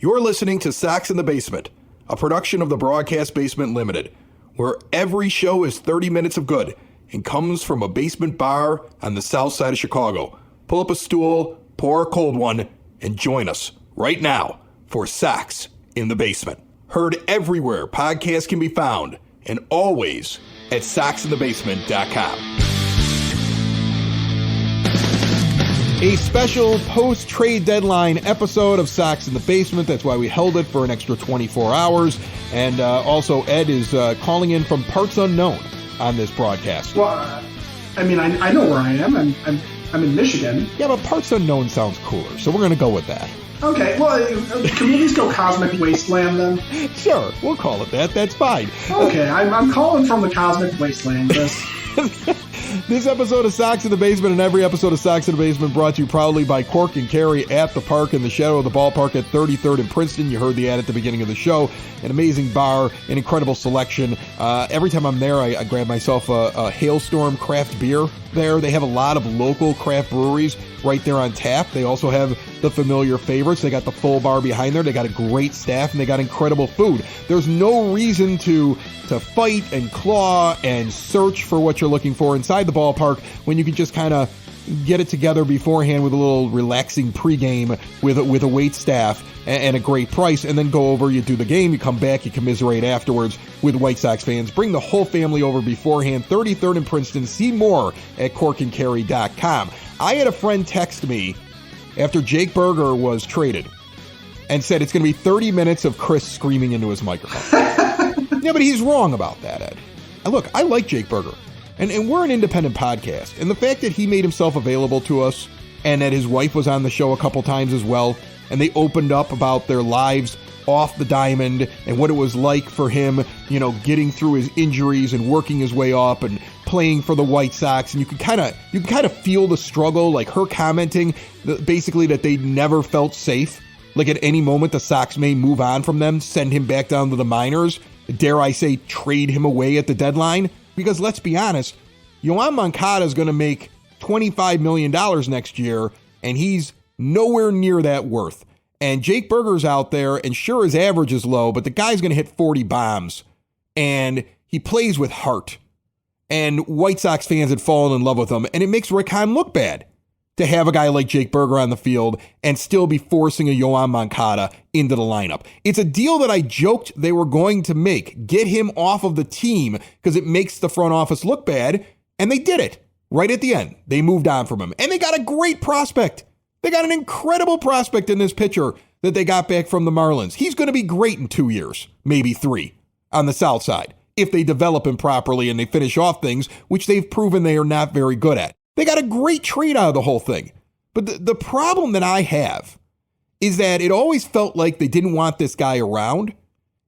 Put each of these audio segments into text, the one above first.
You're listening to Sox in the Basement, a production of the Broadcast Basement Limited, where every show is 30 minutes of good and comes from a basement bar on the south side of Chicago. Pull up a stool, pour a cold one, and join us right now for Sox in the Basement. Heard everywhere podcasts can be found, and always at soxinthebasement.com. A special post-trade deadline episode of Sox in the Basement. That's why we held it for an extra 24 hours. And also, Ed is calling in from parts unknown on this broadcast. Well, I mean, I know where I am. I'm in Michigan. Yeah, but parts unknown sounds cooler, so we're going to go with that. Okay, well, can we at least go Cosmic Wasteland then? Sure, we'll call it that. That's fine. Okay, I'm calling from the Cosmic Wasteland. This episode of Sox in the Basement and every episode of Sox in the Basement brought to you proudly by Cork and Carry at the park in the shadow of the ballpark at 33rd and Princeton. You heard the ad at the beginning of the show. An amazing bar, an incredible selection. Every time I'm there, I grab myself a Hailstorm craft beer there. They have a lot of local craft breweries right there on tap. They also have the familiar favorites. They got the full bar behind there. They got a great staff, and they got incredible food. There's no reason to fight and claw and search for what you're looking for inside the ballpark when you can just kind of get it together beforehand with a little relaxing pregame with a wait staff and a great price, and then go over, you do the game, you come back, you commiserate afterwards with White Sox fans. Bring the whole family over beforehand. 33rd and Princeton. See more at corkandcarry.com. I had a friend text me after Jake Berger was traded and said it's going to be 30 minutes of Chris screaming into his microphone. Yeah, but he's wrong about that, Ed. And look, I like Jake Berger, and we're an independent podcast, and the fact that he made himself available to us and that his wife was on the show a couple times as well, and they opened up about their lives off the diamond and what it was like for him, you know, getting through his injuries and working his way up and playing for the White Sox, and you can kind of feel the struggle, like her commenting basically that they never felt safe, like at any moment the Sox may move on from them, send him back down to the minors, dare I say trade him away at the deadline, because let's be honest, Yoan Moncada is going to make $25 million next year, and he's nowhere near that worth. And Jake Berger's out there, and sure, his average is low, but the guy's going to hit 40 bombs, and he plays with heart. And White Sox fans had fallen in love with him, and it makes Rick Hahn look bad to have a guy like Jake Berger on the field and still be forcing a Yoan Moncada into the lineup. It's a deal that I joked they were going to make, get him off of the team because it makes the front office look bad, and they did it right at the end. They moved on from him, and they got a great prospect. They got an incredible prospect in this pitcher that they got back from the Marlins. He's going to be great in 2 years, maybe 3, on the south side, if they develop him properly and they finish off things, which they've proven they are not very good at. They got a great trade out of the whole thing. But the problem that I have is that it always felt like they didn't want this guy around.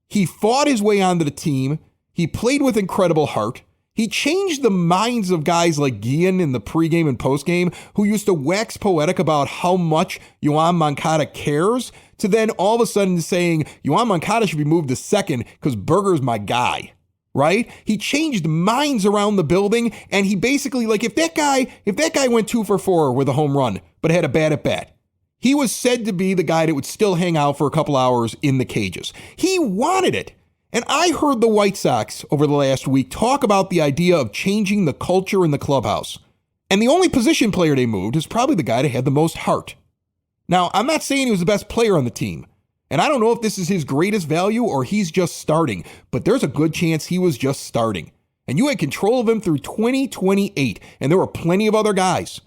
He fought his way onto the team. He played with incredible heart. He changed the minds of guys like Guillen in the pregame and postgame, who used to wax poetic about how much Yoan Moncada cares, to then all of a sudden saying Yoan Moncada should be moved to second because Berger's my guy, right? He changed minds around the building, and he basically, like, if that guy went 2 for 4 with a home run but had a bad at bat, he was said to be the guy that would still hang out for a couple hours in the cages. He wanted it. And I heard the White Sox over the last week talk about the idea of changing the culture in the clubhouse. And the only position player they moved is probably the guy that had the most heart. Now, I'm not saying he was the best player on the team. And I don't know if this is his greatest value or he's just starting. But there's a good chance he was just starting. And you had control of him through 2028. And there were plenty of other guys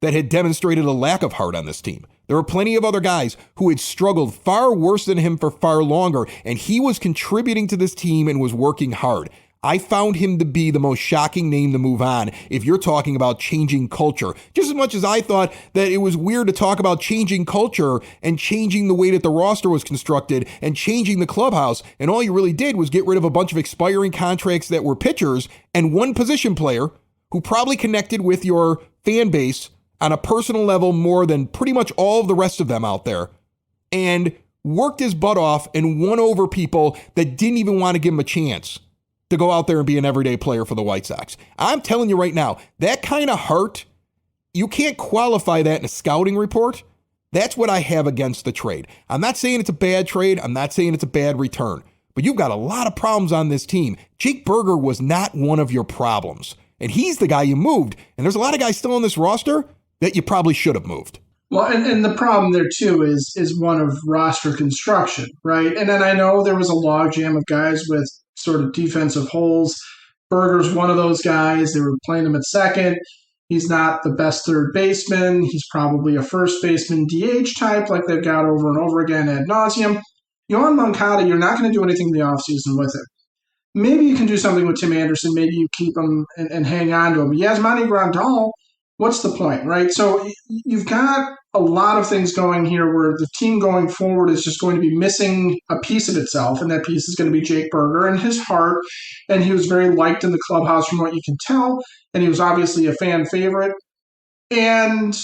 that had demonstrated a lack of heart on this team. There were plenty of other guys who had struggled far worse than him for far longer, and he was contributing to this team and was working hard. I found him to be the most shocking name to move on if you're talking about changing culture. Just as much as I thought that it was weird to talk about changing culture and changing the way that the roster was constructed and changing the clubhouse, and all you really did was get rid of a bunch of expiring contracts that were pitchers and one position player who probably connected with your fan base on a personal level more than pretty much all of the rest of them out there, and worked his butt off and won over people that didn't even want to give him a chance to go out there and be an everyday player for the White Sox. I'm telling you right now, that kind of heart, you can't qualify that in a scouting report, That's what I have against the trade. I'm not saying it's a bad trade. I'm not saying it's a bad return. But you've got a lot of problems on this team. Jake Burger was not one of your problems. And he's the guy you moved. And there's a lot of guys still on this roster that you probably should have moved. Well, and the problem there, too, is one of roster construction, right? And then I know there was a logjam of guys with sort of defensive holes. Berger's one of those guys. They were playing him at second. He's not the best third baseman. He's probably a first baseman DH type like they've got over and over again ad nauseum. Yohan Moncada, you're not going to do anything in the offseason with him. Maybe you can do something with Tim Anderson. Maybe you keep him and hang on to him. Yasmani Grandal, what's the point, right? So you've got a lot of things going here where the team going forward is just going to be missing a piece of itself, and that piece is going to be Jake Burger and his heart. And he was very liked in the clubhouse from what you can tell, and he was obviously a fan favorite. And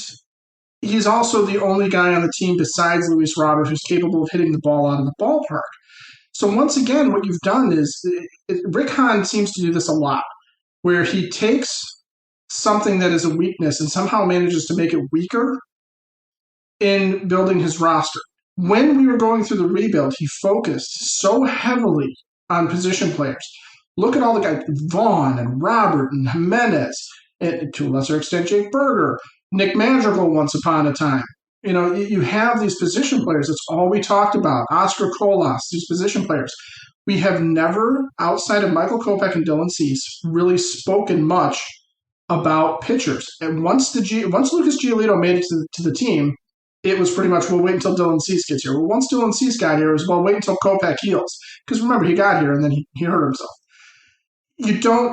he's also the only guy on the team besides Luis Robert who's capable of hitting the ball out of the ballpark. So once again, what you've done is Rick Hahn seems to do this a lot, where he takes something that is a weakness and somehow manages to make it weaker in building his roster. When we were going through the rebuild, he focused so heavily on position players. Look at all the guys, Vaughn and Robert and Jimenez, and to a lesser extent, Jake Burger, Nick Madrigal once upon a time. You know, you have these position players. That's all we talked about. Oscar Colas, these position players. We have never, outside of Michael Kopech and Dylan Cease, really spoken much about pitchers. And once Lucas Giolito made it to the team, it was pretty much, we'll wait until Dylan Cease gets here. Well, once Dylan Cease got here, it was, well, wait until Kopech heals. Because remember, he got here and then he hurt himself.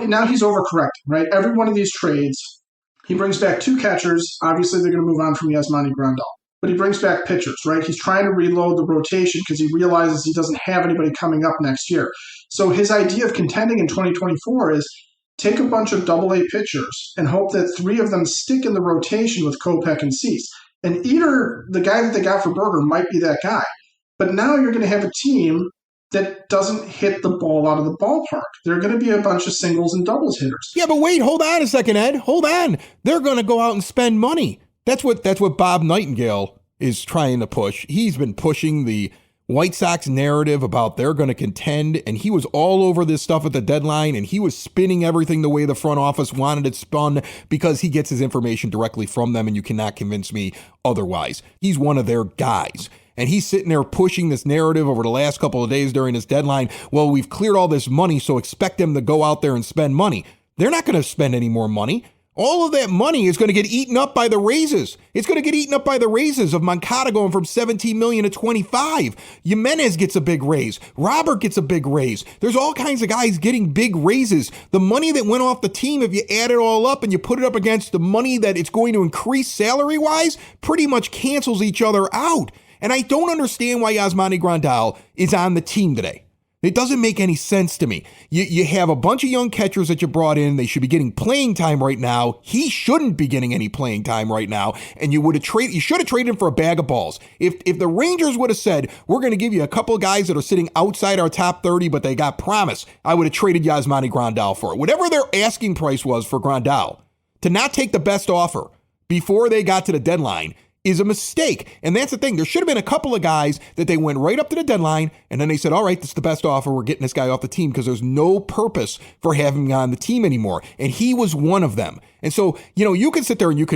Now he's overcorrecting, right? Every one of these trades, he brings back two catchers. Obviously, they're going to move on from Yasmani Grandal. But he brings back pitchers, right? He's trying to reload the rotation because he realizes he doesn't have anybody coming up next year. So his idea of contending in 2024 is take a bunch of AA pitchers and hope that three of them stick in the rotation with Kopech and Cease. And either the guy that they got for Burger might be that guy. But now you're going to have a team that doesn't hit the ball out of the ballpark. They're going to be a bunch of singles and doubles hitters. Yeah, but wait, hold on a second, Ed. Hold on. They're going to go out and spend money. That's what Bob Nightingale is trying to push. He's been pushing the White Sox narrative about they're going to contend, and he was all over this stuff at the deadline, and he was spinning everything the way the front office wanted it spun because he gets his information directly from them, and you cannot convince me otherwise. He's one of their guys. And he's sitting there pushing this narrative over the last couple of days during this deadline. Well, we've cleared all this money, so expect them to go out there and spend money. They're not going to spend any more money. All of that money is going to get eaten up by the raises. It's going to get eaten up by the raises of Moncada going from $17 million to $25. Jimenez gets a big raise. Robert gets a big raise. There's all kinds of guys getting big raises. The money that went off the team, if you add it all up and you put it up against the money that it's going to increase salary-wise, pretty much cancels each other out. And I don't understand why Yasmani Grandal is on the team today. It doesn't make any sense to me. You have a bunch of young catchers that you brought in. They should be getting playing time right now. He shouldn't be getting any playing time right now. And you should have traded him for a bag of balls. If the Rangers would have said, we're going to give you a couple of guys that are sitting outside our top 30, but they got promise, I would have traded Yasmani Grandal for it. Whatever their asking price was for Grandal, to not take the best offer before they got to the deadline is a mistake. And that's the thing. There should have been a couple of guys that they went right up to the deadline and then they said, all right, this is the best offer. We're getting this guy off the team because there's no purpose for having him on the team anymore. And he was one of them. And so, you can sit there and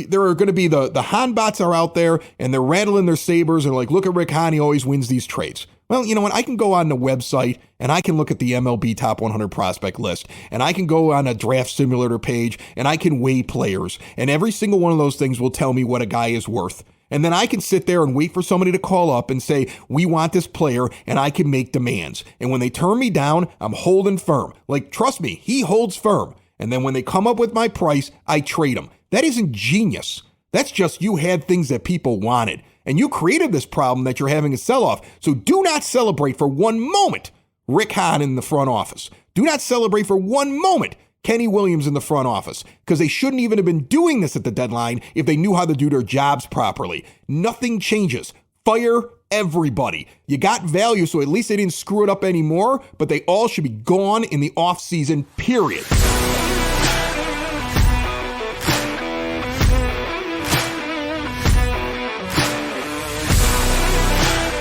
there are going to be the Hahn bots are out there and they're rattling their sabers and like, look at Rick Hahn, he always wins these trades. Well, you know what? I can go on the website and I can look at the MLB Top 100 prospect list and I can go on a draft simulator page and I can weigh players and every single one of those things will tell me what a guy is worth. And then I can sit there and wait for somebody to call up and say, we want this player, and I can make demands. And when they turn me down, I'm holding firm. Like, trust me, he holds firm. And then when they come up with my price, I trade them. That isn't genius. That's just you had things that people wanted. And you created this problem that you're having a sell-off. So do not celebrate for one moment Rick Hahn in the front office. Do not celebrate for one moment Kenny Williams in the front office, because they shouldn't even have been doing this at the deadline if they knew how to do their jobs properly. Nothing changes. Fire everybody. You got value, so at least they didn't screw it up anymore, but they all should be gone in the offseason, period.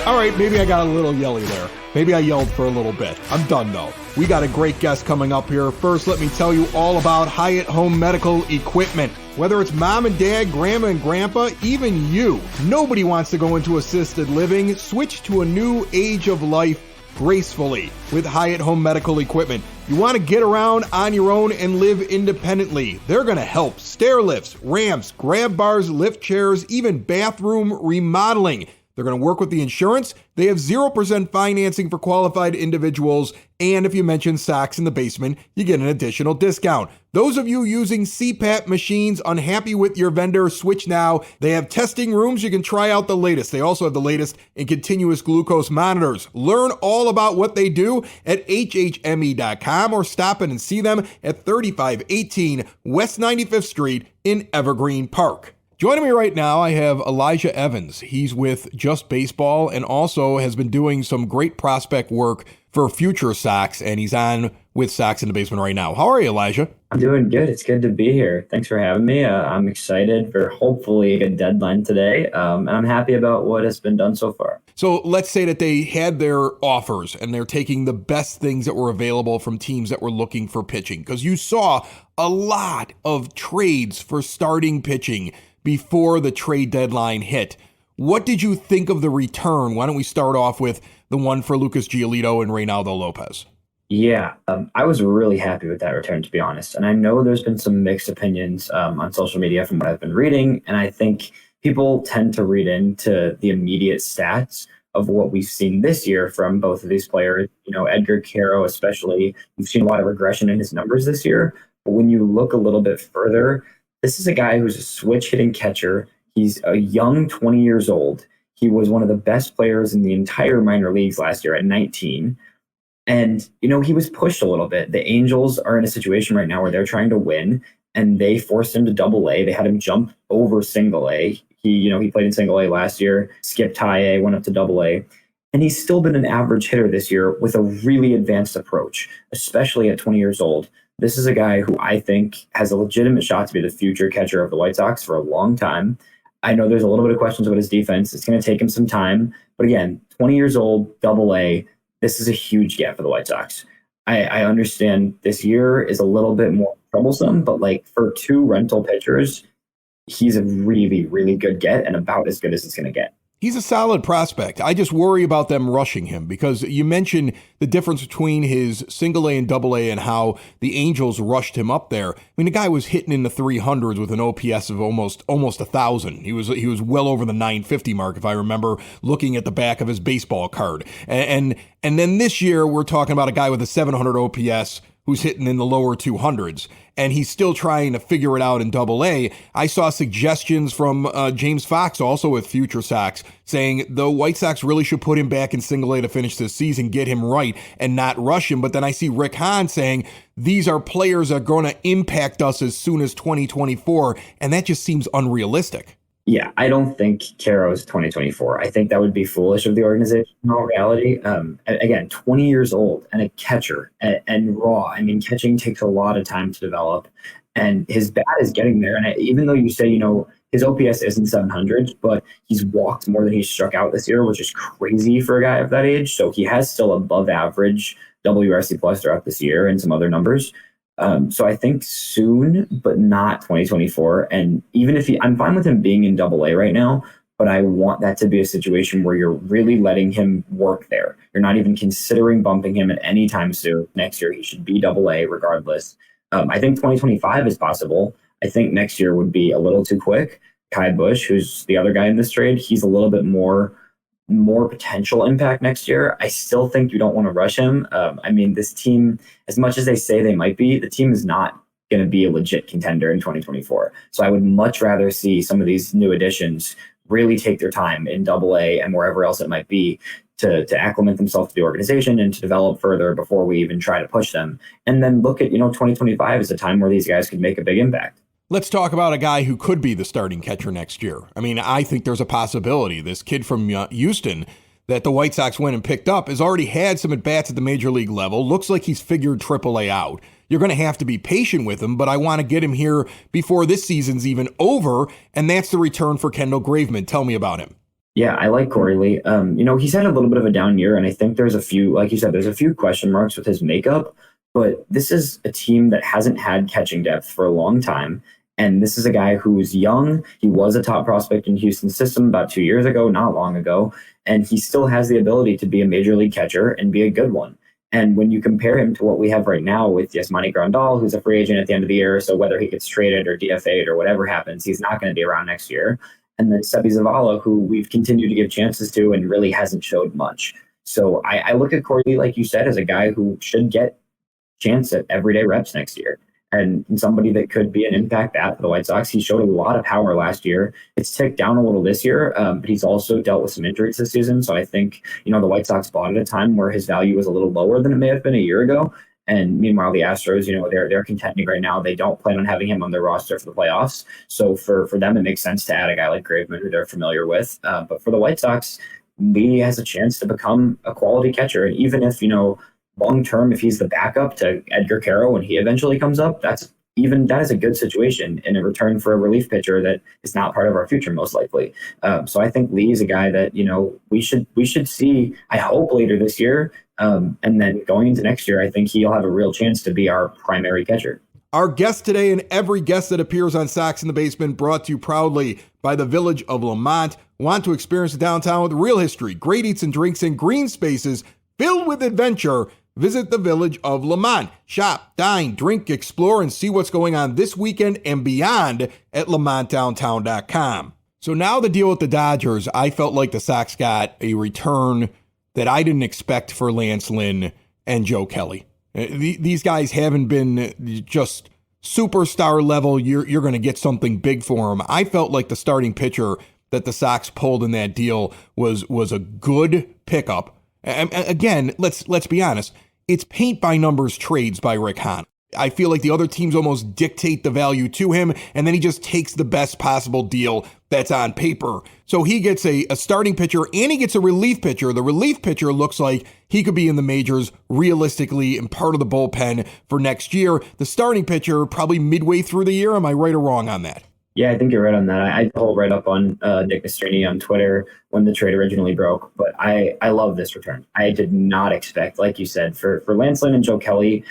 All right, maybe I got a little yelly there. Maybe I yelled for a little bit. I'm done, though. We got a great guest coming up here. First, let me tell you all about Hyatt Home Medical Equipment. Whether it's mom and dad, grandma and grandpa, even you, nobody wants to go into assisted living. Switch to a new age of life gracefully with Hyatt Home Medical Equipment. You want to get around on your own and live independently. They're going to help. Stair lifts, ramps, grab bars, lift chairs, even bathroom remodeling. They're going to work with the insurance. They have 0% financing for qualified individuals. And if you mention Sox in the Basement, you get an additional discount. Those of you using CPAP machines, unhappy with your vendor, switch now. They have testing rooms. You can try out the latest. They also have the latest in continuous glucose monitors. Learn all about what they do at hhme.com or stop in and see them at 3518 West 95th Street in Evergreen Park. Joining me right now, I have Elijah Evans. He's with Just Baseball and also has been doing some great prospect work for FutureSox, and he's on with Sox in the Basement right now. How are you, Elijah? I'm doing good. It's good to be here. Thanks for having me. I'm excited for hopefully a good deadline today, and I'm happy about what has been done so far. So let's say that they had their offers and they're taking the best things that were available from teams that were looking for pitching, because you saw a lot of trades for starting pitching before the trade deadline hit. What did you think of the return? Why don't we start off with the one for Lucas Giolito and Reynaldo Lopez? Yeah, I was really happy with that return, to be honest. And I know there's been some mixed opinions on social media from what I've been reading. And I think people tend to read into the immediate stats of what we've seen this year from both of these players. You know, Edgar Quero especially, we've seen a lot of regression in his numbers this year. But when you look a little bit further, this is a guy who's a switch-hitting catcher. He's a young 20 years old. He was one of the best players in the entire minor leagues last year at 19. And, you know, he was pushed a little bit. The Angels are in a situation right now where they're trying to win, and they forced him to Double-A. They had him jump over Single-A. He played in Single-A last year, skipped High A, went up to Double-A. And he's still been an average hitter this year with a really advanced approach, especially at 20 years old. This is a guy who I think has a legitimate shot to be the future catcher of the White Sox for a long time. I know there's a little bit of questions about his defense. It's going to take him some time. But again, 20 years old, Double-A, this is a huge gap for the White Sox. I understand this year is a little bit more troublesome, but like for two rental pitchers, he's a really, really good get and about as good as it's going to get. He's a solid prospect. I just worry about them rushing him because you mentioned the difference between his Single-A and Double-A and how the Angels rushed him up there. I mean, the guy was hitting in the 300s with an OPS of almost 1,000. He was well over the 950 mark, if I remember looking at the back of his baseball card. And then this year we're talking about a guy with a 700 OPS who's hitting in the lower 200s, and he's still trying to figure it out in Double-A. I saw suggestions from James Fox, also with FutureSox, saying the White Sox really should put him back in Single-A to finish this season, get him right, and not rush him. But then I see Rick Hahn saying these are players that are going to impact us as soon as 2024, and that just seems unrealistic. Yeah, I don't think Quero is 2024. I think that would be foolish of the organization in all reality. Again, 20 years old and a catcher and raw. I mean, catching takes a lot of time to develop, and his bat is getting there. And even though you say, you know, his OPS isn't 700, but he's walked more than he's struck out this year, which is crazy for a guy of that age. So he has still above average WRC plus throughout this year and some other numbers. So I think soon, but not 2024. And even if I'm fine with him being in Double-A right now, but I want that to be a situation where you're really letting him work there. You're not even considering bumping him at any time soon. Next year, he should be Double-A regardless. I think 2025 is possible. I think next year would be a little too quick. Kai Busch, who's the other guy in this trade, he's a little bit more potential impact next year. I still think you don't want to rush him. I mean, this team, as much as they say they might be, the team is not going to be a legit contender in 2024. So I would much rather see some of these new additions really take their time in Double-A and wherever else it might be to acclimate themselves to the organization and to develop further before we even try to push them. And then look at, 2025 as a time where these guys could make a big impact. Let's talk about a guy who could be the starting catcher next year. I mean, I think there's a possibility. This kid from Houston that the White Sox went and picked up has already had some at-bats at the major league level. Looks like he's figured AAA out. You're going to have to be patient with him, but I want to get him here before this season's even over, and that's the return for Kendall Graveman. Tell me about him. Yeah, I like Corey Lee. He's had a little bit of a down year, and I think there's a few, like you said, there's a few question marks with his makeup. But this is a team that hasn't had catching depth for a long time. And this is a guy who's young. He was a top prospect in Houston's system about 2 years ago, not long ago. And he still has the ability to be a major league catcher and be a good one. And when you compare him to what we have right now with Yasmani Grandal, who's a free agent at the end of the year, so whether he gets traded or DFA'd or whatever happens, he's not going to be around next year. And then Sebi Zavala, who we've continued to give chances to and really hasn't showed much. So I look at Corey Lee, like you said, as a guy who should get chance at everyday reps next year and somebody that could be an impact at the White Sox. He showed a lot of power last year. It's ticked down a little this year, but he's also dealt with some injuries this season. So I think, the White Sox bought at a time where his value was a little lower than it may have been a year ago. And meanwhile, the Astros, they're contending right now. They don't plan on having him on their roster for the playoffs. So for them, it makes sense to add a guy like Graveman, who they're familiar with. But for the White Sox, Lee has a chance to become a quality catcher. And even if, long term, if he's the backup to Edgar Caro when he eventually comes up, that is a good situation in a return for a relief pitcher that is not part of our future, most likely. So I think Lee is a guy that we should see. I hope later this year, and then going into next year, I think he'll have a real chance to be our primary catcher. Our guest today and every guest that appears on Sox in the Basement brought to you proudly by the Village of Lamont. Want to experience the downtown with real history, great eats and drinks, and green spaces filled with adventure? Visit the Village of Lamont. Shop, dine, drink, explore, and see what's going on this weekend and beyond at lamontdowntown.com. So now the deal with the Dodgers, I felt like the Sox got a return that I didn't expect for Lance Lynn and Joe Kelly. These guys haven't been just superstar level. You're going to get something big for them. I felt like the starting pitcher that the Sox pulled in that deal was a good pickup. And again, let's be honest. It's paint by numbers trades by Rick Hahn. I feel like the other teams almost dictate the value to him, and then he just takes the best possible deal that's on paper. So he gets a starting pitcher and he gets a relief pitcher. The relief pitcher looks like he could be in the majors realistically and part of the bullpen for next year. The starting pitcher probably midway through the year. Am I right or wrong on that? Yeah, I think you're right on that. I pulled right up on Nick Nastrini on Twitter when the trade originally broke, but I love this return. I did not expect, like you said, for Lance Lynn and Joe Kelly,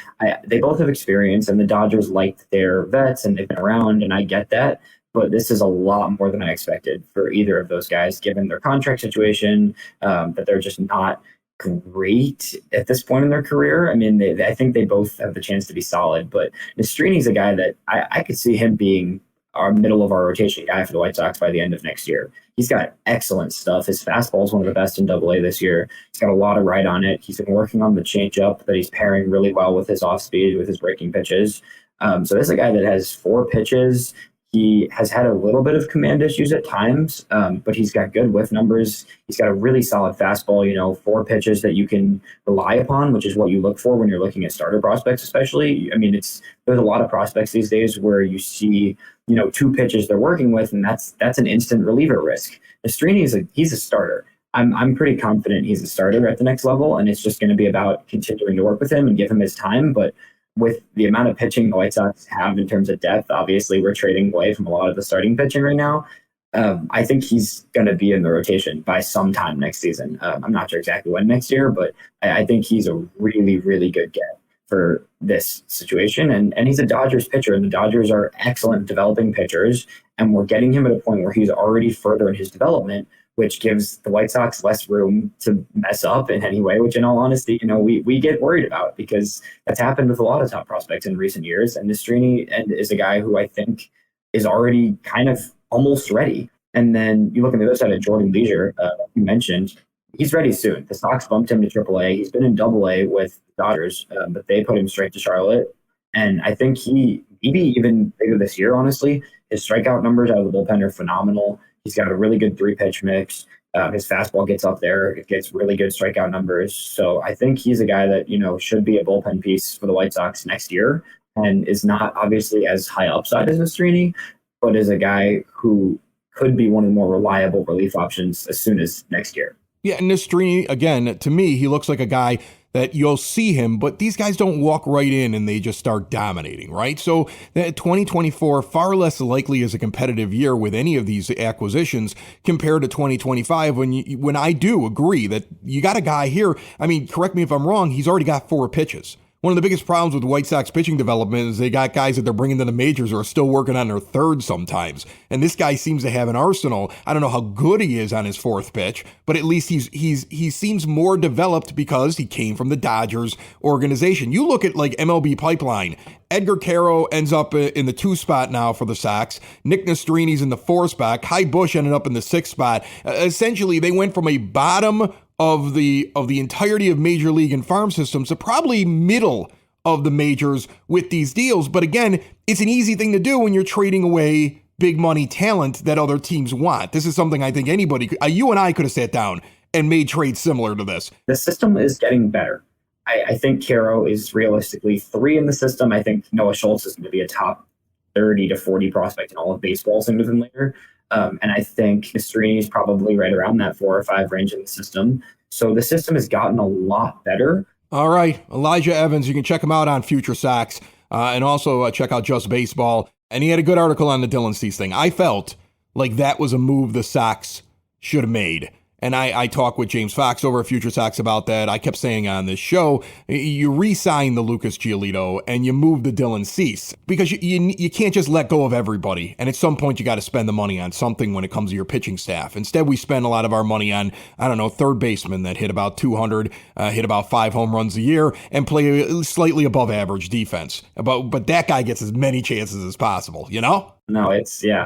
they both have experience, and the Dodgers liked their vets, and they've been around, and I get that. But this is a lot more than I expected for either of those guys, given their contract situation, that they're just not great at this point in their career. I mean, I think they both have the chance to be solid, but Nastrini's a guy that I could see him being our middle of our rotation guy for the White Sox by the end of next year. He's got excellent stuff. His fastball is one of the best in AA this year. He's got a lot of ride on it. He's been working on the changeup that he's pairing really well with his off speed, with his breaking pitches. So this is a guy that has 4 pitches. He has had a little bit of command issues at times, but he's got good whiff numbers. He's got a really solid fastball, 4 pitches that you can rely upon, which is what you look for when you're looking at starter prospects, especially. I mean, there's a lot of prospects these days where you see, 2 pitches they're working with, and that's an instant reliever risk. Nastrini he's a starter. I'm pretty confident he's a starter at the next level, and it's just going to be about continuing to work with him and give him his time. But with the amount of pitching the White Sox have in terms of depth, obviously we're trading away from a lot of the starting pitching right now. I think he's going to be in the rotation by sometime next season. I'm not sure exactly when next year, but I think he's a really, really good get for this situation. And he's a Dodgers pitcher, and the Dodgers are excellent developing pitchers, and we're getting him at a point where he's already further in his development, which gives the White Sox less room to mess up in any way, which in all honesty, we get worried about, because that's happened with a lot of top prospects in recent years. And Nastrini is a guy who I think is already kind of almost ready. And then you look on the other side of Jordan Leisure, you mentioned, he's ready soon. The Sox bumped him to AAA. He's been in AA with the Dodgers, but they put him straight to Charlotte. And I think he, maybe even later this year, honestly, his strikeout numbers out of the bullpen are phenomenal. He's got a really good 3-pitch mix. His fastball gets up there. It gets really good strikeout numbers. So I think he's a guy that, should be a bullpen piece for the White Sox next year, and is not obviously as high upside as Nastrini, but is a guy who could be one of the more reliable relief options as soon as next year. Yeah, and Nastrini, again, to me, he looks like a guy that you'll see him, but these guys don't walk right in and they just start dominating, right? So 2024 far less likely is a competitive year with any of these acquisitions compared to 2025 when I do agree that you got a guy here. I mean, correct me if I'm wrong, he's already got 4 pitches. One of the biggest problems with the White Sox pitching development is they got guys that they're bringing to the majors who are still working on their 3rd sometimes. And this guy seems to have an arsenal. I don't know how good he is on his 4th pitch, but at least he seems more developed because he came from the Dodgers organization. You look at like MLB Pipeline. Edgar Caro ends up in the 2 spot now for the Sox. Nick Nestrini's in the 4 spot. Kai Busch ended up in the 6th spot. Essentially, they went from a bottom of the entirety of Major League and farm systems to probably middle of the majors with these deals. But again, it's an easy thing to do when you're trading away big money talent that other teams want. This is something I think anybody, you and I could have sat down and made trades similar to this. The system is getting better. I think Caro is realistically 3 in the system. I think Noah Schultz is going to be a top 30 to 40 prospect in all of baseball sooner than later. And I think Nastrini is probably right around that 4 or 5 range in the system. So the system has gotten a lot better. All right. Elijah Evans, you can check him out on FutureSox and also check out Just Baseball. And he had a good article on the Dylan Cease thing. I felt like that was a move the Sox should have made. And I talked with James Fox over at FutureSox about that. I kept saying on this show, you re-sign the Lucas Giolito and you move the Dylan Cease because you can't just let go of everybody. And at some point, you got to spend the money on something when it comes to your pitching staff. Instead, we spend a lot of our money on, I don't know, third basemen that hit about 200, hit about 5 home runs a year and play slightly above average defense. But that guy gets as many chances as possible, you know? No,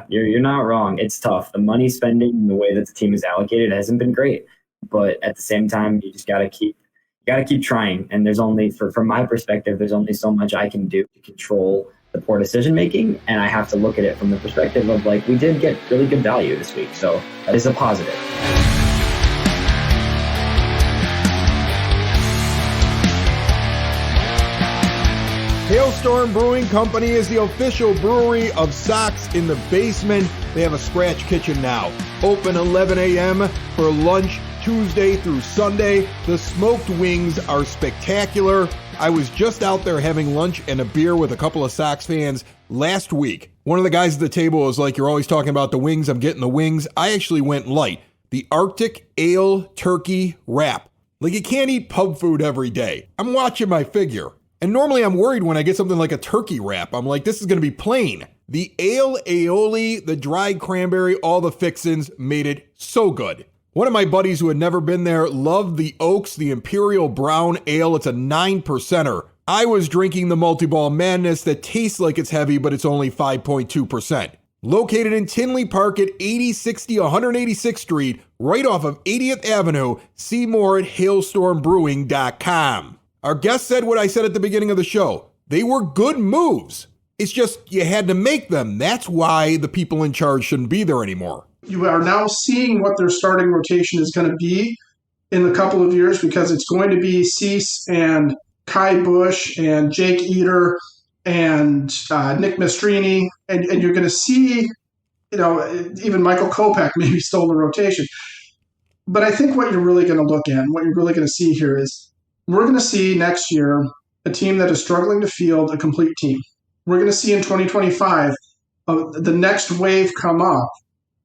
you're not wrong. It's tough. The money spending and the way that the team is allocated hasn't been great, but at the same time, you just got to keep trying. And there's only, from my perspective, there's only so much I can do to control the poor decision making, and I have to look at it from the perspective of like we did get really good value this week, so that is a positive. Hailstorm Brewing Company is the official brewery of Sox in the Basement. They have a scratch kitchen now. Open 11 a.m. for lunch Tuesday through Sunday. The smoked wings are spectacular. I was just out there having lunch and a beer with a couple of Sox fans last week. One of the guys at the table was like, "You're always talking about the wings. I'm getting the wings." I actually went light. The Arctic Ale Turkey Wrap. Like, you can't eat pub food every day. I'm watching my figure. And normally I'm worried when I get something like a turkey wrap. I'm like, this is going to be plain. The ale aioli, the dried cranberry, all the fixins made it so good. One of my buddies who had never been there loved the Oaks, the Imperial Brown Ale. It's a 9%er. I was drinking the Multi-Ball Madness that tastes like it's heavy, but it's only 5.2%. Located in Tinley Park at 8060 186th Street, right off of 80th Avenue. See more at hailstormbrewing.com. Our guest said what I said at the beginning of the show. They were good moves. It's just you had to make them. That's why the people in charge shouldn't be there anymore. You are now seeing what their starting rotation is going to be in a couple of years because it's going to be Cease and Kai Busch and Jake Eder and Nick Mastrini. And you're going to see, even Michael Kopech maybe still in the rotation. But I think what you're really going to look at and what you're really going to see here is we're going to see next year a team that is struggling to field a complete team. We're going to see in 2025 the next wave come up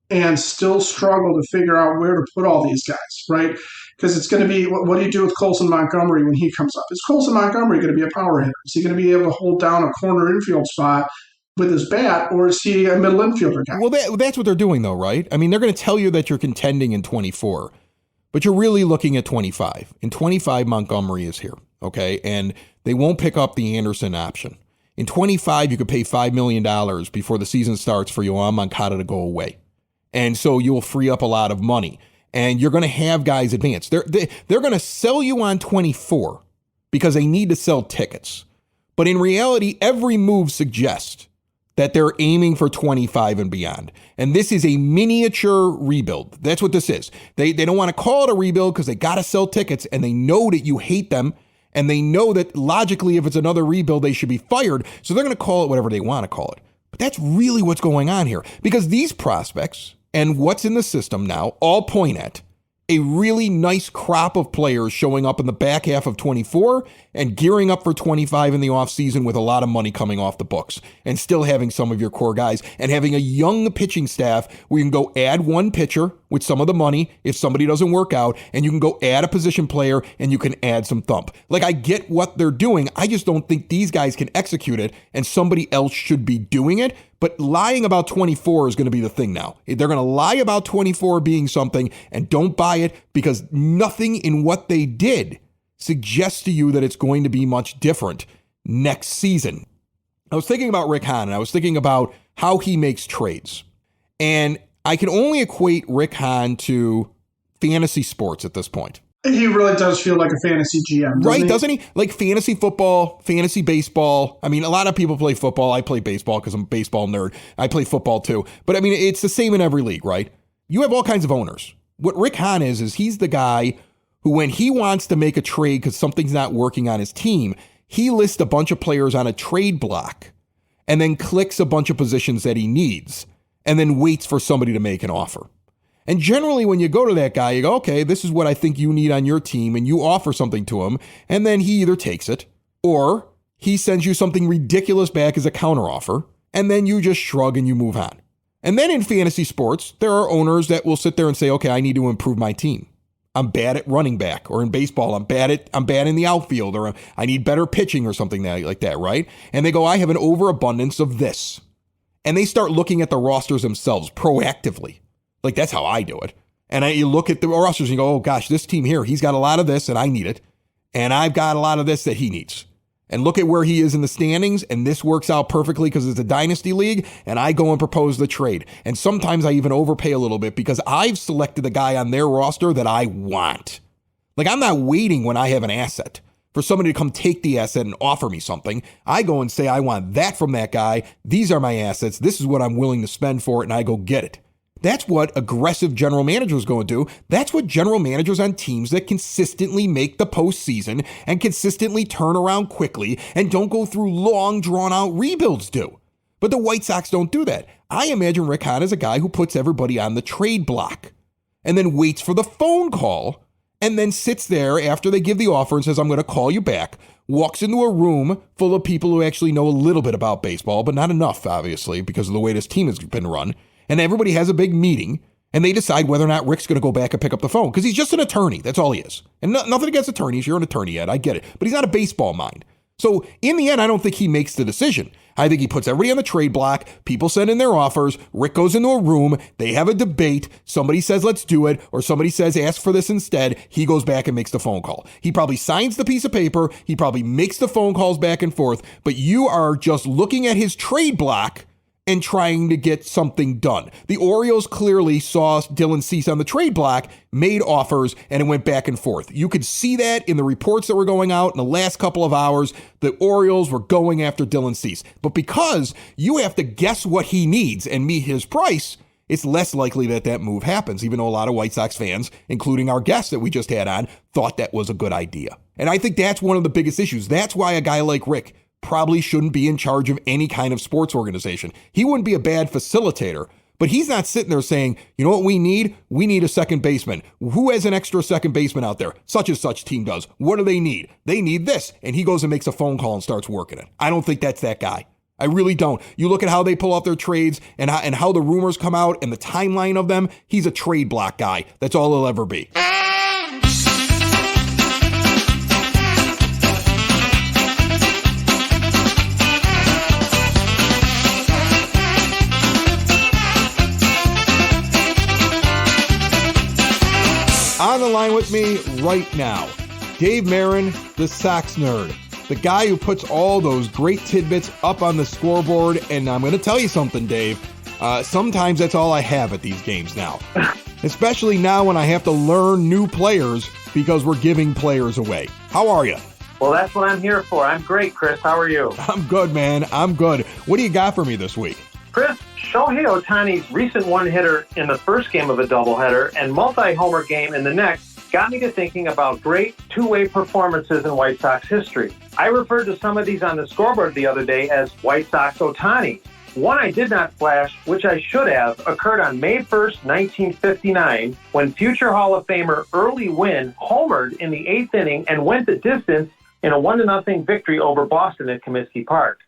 and still struggle to figure out where to put all these guys, right? Because it's going to be, what do you do with Colson Montgomery when he comes up? Is Colson Montgomery going to be a power hitter? Is he going to be able to hold down a corner infield spot with his bat, or is he a middle infielder guy? Well, that's what they're doing, though, right? I mean, they're going to tell you that you're contending in 24. But you're really looking at 25. In 25, Montgomery is here, okay? And they won't pick up the Anderson option. In 25, you could pay $5 million before the season starts for Yoan Moncada to go away. And so you'll free up a lot of money. And you're going to have guys advance. They're going to sell you on 24 because they need to sell tickets. But in reality, every move suggests that they're aiming for 25 and beyond. And this is a miniature rebuild. That's what this is. They don't want to call it a rebuild because they got to sell tickets and they know that you hate them. And they know that logically, if it's another rebuild, they should be fired. So they're going to call it whatever they want to call it. But that's really what's going on here because these prospects and what's in the system now all point at a really nice crop of players showing up in the back half of 24 and gearing up for 25 in the offseason with a lot of money coming off the books and still having some of your core guys and having a young pitching staff where you can go add one pitcher with some of the money if somebody doesn't work out, and you can go add a position player and you can add some thump. Like, I get what they're doing. I just don't think these guys can execute it, and somebody else should be doing it. But lying about 24 is going to be the thing now. They're going to lie about 24 being something, and don't buy it, because nothing in what they did suggests to you that it's going to be much different next season. I was thinking about Rick Hahn, and I was thinking about how he makes trades. And I can only equate Rick Hahn to fantasy sports at this point. He really does feel like a fantasy GM, doesn't he? Like fantasy football, fantasy baseball. I mean, a lot of people play football. I play baseball because I'm a baseball nerd. I play football too. But I mean, it's the same in every league, right? You have all kinds of owners. What Rick Hahn is he's the guy who, when he wants to make a trade because something's not working on his team, he lists a bunch of players on a trade block and then clicks a bunch of positions that he needs and then waits for somebody to make an offer. And generally, when you go to that guy, you go, okay, this is what I think you need on your team, and you offer something to him, and then he either takes it, or he sends you something ridiculous back as a counteroffer, and then you just shrug and you move on. And then in fantasy sports, there are owners that will sit there and say, okay, I need to improve my team. I'm bad at running back, or in baseball, I'm bad in the outfield, or I need better pitching or something like that, right? And they go, I have an overabundance of this. And they start looking at the rosters themselves proactively. Like, that's how I do it. And you look at the rosters and you go, oh gosh, this team here, he's got a lot of this and I need it. And I've got a lot of this that he needs. And look at where he is in the standings. And this works out perfectly because it's a dynasty league. And I go and propose the trade. And sometimes I even overpay a little bit because I've selected the guy on their roster that I want. Like, I'm not waiting when I have an asset for somebody to come take the asset and offer me something. I go and say, I want that from that guy. These are my assets. This is what I'm willing to spend for it. And I go get it. That's what aggressive general managers go and do. That's what general managers on teams that consistently make the postseason and consistently turn around quickly and don't go through long, drawn-out rebuilds do. But the White Sox don't do that. I imagine Rick Hahn is a guy who puts everybody on the trade block and then waits for the phone call and then sits there after they give the offer and says, I'm going to call you back, walks into a room full of people who actually know a little bit about baseball, but not enough, obviously, because of the way this team has been run. And everybody has a big meeting, and they decide whether or not Rick's going to go back and pick up the phone, because he's just an attorney. That's all he is. And nothing against attorneys. You're an attorney, Ed. I get it. But he's not a baseball mind. So in the end, I don't think he makes the decision. I think he puts everybody on the trade block. People send in their offers. Rick goes into a room. They have a debate. Somebody says, let's do it. Or somebody says, ask for this instead. He goes back and makes the phone call. He probably signs the piece of paper. He probably makes the phone calls back and forth. But you are just looking at his trade block and trying to get something done. The Orioles clearly saw Dylan Cease on the trade block, made offers, and it went back and forth. You could see that in the reports that were going out in the last couple of hours. The Orioles were going after Dylan Cease. But because you have to guess what he needs and meet his price, it's less likely that that move happens, even though a lot of White Sox fans, including our guest that we just had on, thought that was a good idea. And I think that's one of the biggest issues. That's why a guy like Rick probably shouldn't be in charge of any kind of sports organization. He wouldn't be a bad facilitator, but he's not sitting there saying, you know what we need? We need a second baseman. Who has an extra second baseman out there? Such and such team does. What do they need? They need this. And he goes and makes a phone call and starts working it. I don't think that's that guy. I really don't. You look at how they pull off their trades and how the rumors come out and the timeline of them. He's a trade block guy. That's all he'll ever be. On the line with me right now, Dave Marin, the Sox Nerd, the guy who puts all those great tidbits up on the scoreboard. And I'm going to tell you something, Dave. Sometimes that's all I have at these games now, especially now when I have to learn new players because we're giving players away. How are you? Well, that's what I'm here for. I'm great, Chris. How are you? I'm good, man. I'm good. What do you got for me this week? Chris, Shohei Ohtani's recent one-hitter in the first game of a doubleheader and multi-homer game in the next got me to thinking about great two-way performances in White Sox history. I referred to some of these on the scoreboard the other day as White Sox Ohtani. One I did not flash, which I should have, occurred on May 1st, 1959, when future Hall of Famer Early Wynn homered in the 8th inning and went the distance in a 1-0 victory over Boston at Comiskey Park.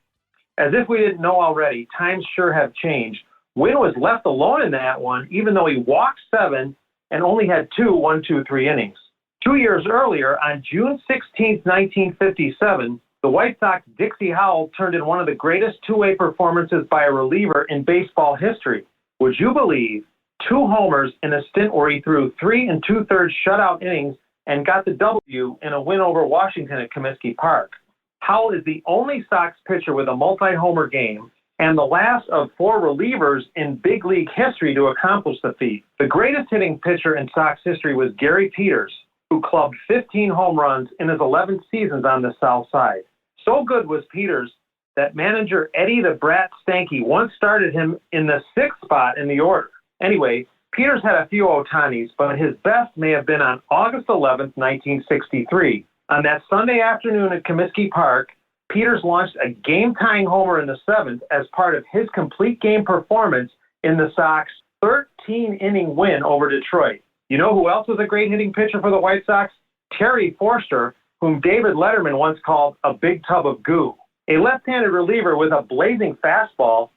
As if we didn't know already, times sure have changed. Wynn was left alone in that one, even though he walked 7 and only had 2 1-2-3 innings. 2 years earlier, on June 16, 1957, the White Sox' Dixie Howell turned in one of the greatest two-way performances by a reliever in baseball history. Would you believe 2 homers in a stint where he threw 3 2/3 shutout innings and got the W in a win over Washington at Comiskey Park? Howell is the only Sox pitcher with a multi-homer game and the last of 4 relievers in big league history to accomplish the feat. The greatest hitting pitcher in Sox history was Gary Peters, who clubbed 15 home runs in his 11 seasons on the South Side. So good was Peters that manager Eddie the Brat Stanky once started him in the 6th spot in the order. Anyway, Peters had a few Ohtanis, but his best may have been on August 11, 1963. On that Sunday afternoon at Comiskey Park, Peters launched a game-tying homer in the 7th as part of his complete game performance in the Sox' 13-inning win over Detroit. You know who else was a great hitting pitcher for the White Sox? Terry Forster, whom David Letterman once called a big tub of goo. A left-handed reliever with a blazing fastball,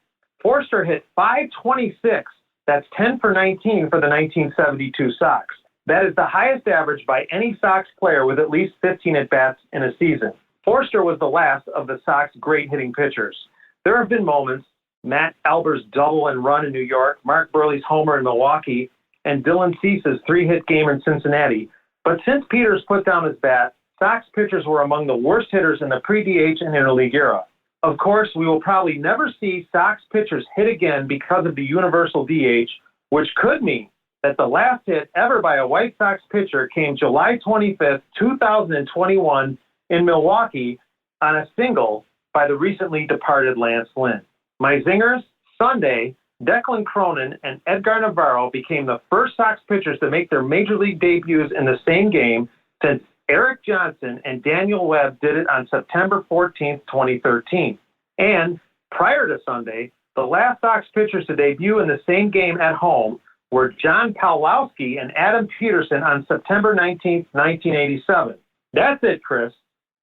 Forster hit .526. That's 10 for 19 for the 1972 Sox. That is the highest average by any Sox player with at least 15 at-bats in a season. Forster was the last of the Sox great hitting pitchers. There have been moments, Matt Albert's double and run in New York, Mark Burley's homer in Milwaukee, and Dylan Cease's 3-hit game in Cincinnati. But since Peters put down his bat, Sox pitchers were among the worst hitters in the pre-DH and interleague era. Of course, we will probably never see Sox pitchers hit again because of the universal DH, which could mean that the last hit ever by a White Sox pitcher came July 25th, 2021 in Milwaukee on a single by the recently departed Lance Lynn. My zingers, Sunday, Declan Cronin and Edgar Navarro became the first Sox pitchers to make their major league debuts in the same game since Eric Johnson and Daniel Webb did it on September 14, 2013. And prior to Sunday, the last Sox pitchers to debut in the same game at home were John Pawlowski and Adam Peterson on September 19, 1987. That's it, Chris.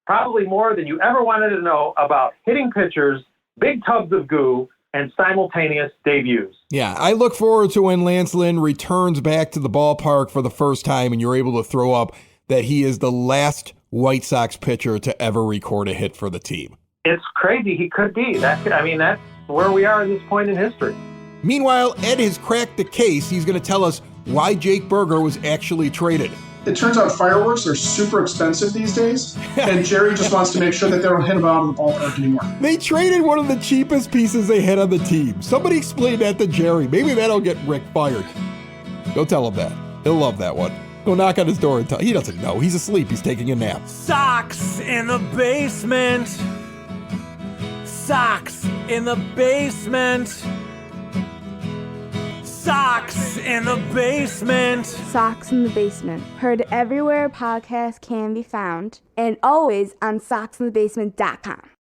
Probably more than you ever wanted to know about hitting pitchers, big tubs of goo, and simultaneous debuts. Yeah, I look forward to when Lance Lynn returns back to the ballpark for the first time and you're able to throw up that he is the last White Sox pitcher to ever record a hit for the team. It's crazy. He could be. That's where we are at this point in history. Meanwhile, Ed has cracked the case. He's going to tell us why Jake Burger was actually traded. It turns out fireworks are super expensive these days, and Jerry just wants to make sure that they don't hit him out of the ballpark anymore. They traded one of the cheapest pieces they had on the team. Somebody explain that to Jerry. Maybe that'll get Rick fired. Go tell him that. He'll love that one. Go knock on his door and tell. He doesn't know. He's asleep. He's taking a nap. Sox in the basement. Sox in the basement. Sox in the basement. Sox in the Basement. Heard everywhere podcasts can be found and always on soxinthebasement.com.